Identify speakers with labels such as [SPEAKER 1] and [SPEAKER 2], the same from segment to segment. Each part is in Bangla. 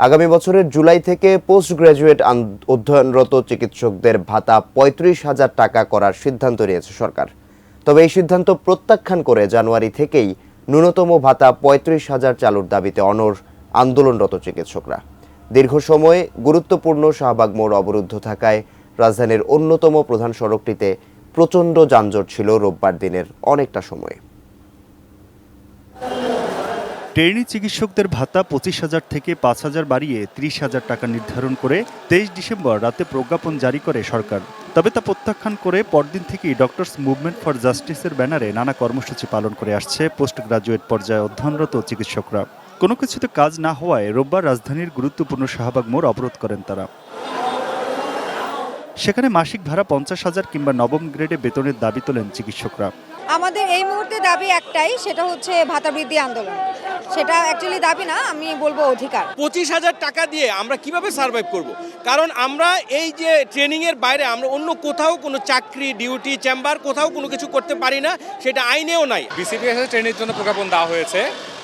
[SPEAKER 1] আগামী বছরের জুলাই থেকে পোস্ট গ্রাজুয়েট অধ্যয়নরত চিকিৎসকদের ভাতা ৩৫,০০০ টাকা করার সিদ্ধান্ত নিয়েছে সরকার। তবে এই সিদ্ধান্ত প্রত্যাখ্যান করে জানুয়ারি থেকেই ন্যূনতম ভাতা ৩৫,০০০ চালুর দাবিতে অনড় আন্দোলনরত চিকিৎসকরা। দীর্ঘ সময় গুরুত্বপূর্ণ শাহবাগ মোড় অবরুদ্ধ থাকায় রাজধানীর অন্যতম প্রধান সড়কটিতে প্রচণ্ড যানজট ছিল রোববার দিনের অনেকটা সময়।
[SPEAKER 2] ট্রেনি চিকিৎসকদের ভাতা ২৫,০০০ থেকে ৫,০০০ বাড়িয়ে ৩০,০০০ টাকা নির্ধারণ করে ২৩ ডিসেম্বর রাতে প্রজ্ঞাপন জারি করে সরকার। তবে তা প্রত্যাখ্যান করে পরদিন থেকেই ডক্টরস মুভমেন্ট ফর জাস্টিসের ব্যানারে নানা কর্মসূচি পালন করে আসছে পোস্ট গ্রাজুয়েট পর্যায়ে অধ্যয়নরত চিকিৎসকরা। কোনো কিছুতে কাজ না হওয়ায় রোববার রাজধানীর গুরুত্বপূর্ণ শাহবাগ মোড় অবরোধ করেন তারা। সেখানে মাসিক ভাড়া ৫০,০০০ কিংবা নবম গ্রেডে বেতনের দাবি তোলেন চিকিৎসকরা।
[SPEAKER 3] আমাদের এই মুহূর্তে দাবি একটাই, সেটা হচ্ছে ভাতা বৃদ্ধি আন্দোলন। সেটা অ্যাকচুয়ালি দাবি না, আমি বলবো অধিকার।
[SPEAKER 4] ২৫,০০০ টাকা দিয়ে আমরা কিভাবে সার্ভাইভ করব? কারণ আমরা এই যে ট্রেনিংয়ের বাইরে আমরা অন্য কোথাও কোনো চাকরি, ডিউটি, চেম্বার কোথাও কোনো কিছু করতে পারি না, সেটা আইনেও নাই।
[SPEAKER 5] বিসিবিএস ট্রেনের জন্য প্রজ্ঞাপন দেওয়া হয়েছে,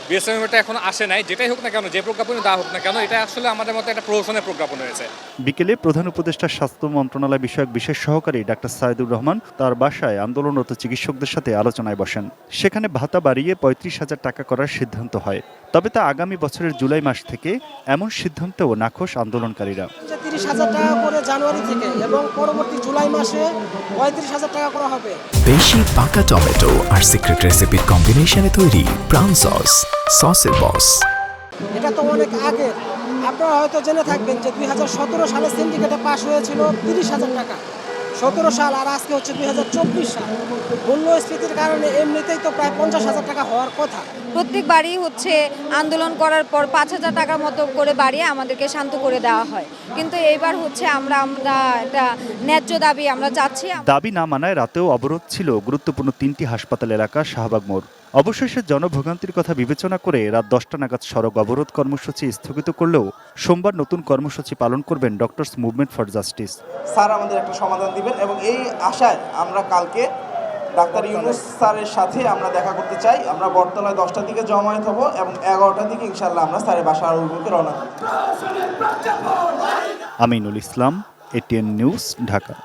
[SPEAKER 5] বিএসএমটা এখনো আসে নাই। যেটাই হোক না কেন, যে প্রজ্ঞাপনই দেওয়া হোক না কেন, এটা আসলে আমাদের মতো একটা প্রহসনের প্রজ্ঞাপন হয়েছে।
[SPEAKER 2] বিকেলে প্রধান উপদেষ্টা স্বাস্থ্য মন্ত্রণালয় বিষয়ক বিশেষ সহকারী ডাক্তার সাইদুর রহমান তার বাসায় আন্দোলনরত চিকিৎসকদের সাথে আলোচনায় বসেন। সেখানে ভাতা বাড়িয়ে ৩৫,০০০ টাকা করার সিদ্ধান্ত হয়। তবে তা আগামী বছরের জুলাই মাস থেকে, এমন সিদ্ধান্তেও নাখোশ আন্দোলনকারীরা।
[SPEAKER 6] ৩০,০০০ টাকা করে জানুয়ারি থেকে এবং পরবর্তী জুলাই মাসে ৩৫,০০০ টাকা করা হবে।
[SPEAKER 7] বেশি পাকা টমেটো আর সিক্রেট রেসিপির কম্বিনেশনে তৈরি প্রাউন সস, সসের বস।
[SPEAKER 6] এটা তো অনেক আগে, আপনারা হয়তো জেনে থাকবেন যে ২০১৭ সালে সিন্ডিকেটে পাস হয়েছিল ৩০,০০০ টাকা। ১৭ সাল আর আজকে হচ্ছে ২০২৪ সাল। মূল্যস্ফীতির কারণে এমনিতেই তো প্রায় ৫০,০০০ টাকা হওয়ার কথা।
[SPEAKER 3] প্রত্যেকবারই হচ্ছে আন্দোলন করার পর ৫,০০০ টাকার মতো করে বাড়িয়ে আমাদেরকে শান্ত করে দেওয়া হয়, কিন্তু এইবার হচ্ছে আমরা একটা ন্যায্য দাবি আমরা চাচ্ছি।
[SPEAKER 2] দাবি না মানায় রাতেও অবরোধ ছিল গুরুত্বপূর্ণ ৩টি হাসপাতাল এলাকা শাহবাগ মোড়। অবশেষে জনভোগান্তির কথা বিবেচনা করে রাত ১০টা নাগাদ সড়ক অবরোধ কর্মসূচি স্থগিত করলেও সোমবার নতুন কর্মসূচি পালন করবেন doctors movement for justice.
[SPEAKER 8] Sir আমাদের একটা সমাধান দিবেন এবং এই আশায় আমরা কালকে ডাক্তার ইউনূস স্যারের সাথে আমরা দেখা করতে চাই। আমরা বটতলায় 10টার দিকে জমায়েত হব এবং 11টার দিকে ইনশাআল্লাহ আমরা স্যারের বাসার অভিমুখে রওনা দেব।
[SPEAKER 2] Aminul Islam, ATN news, Dhaka.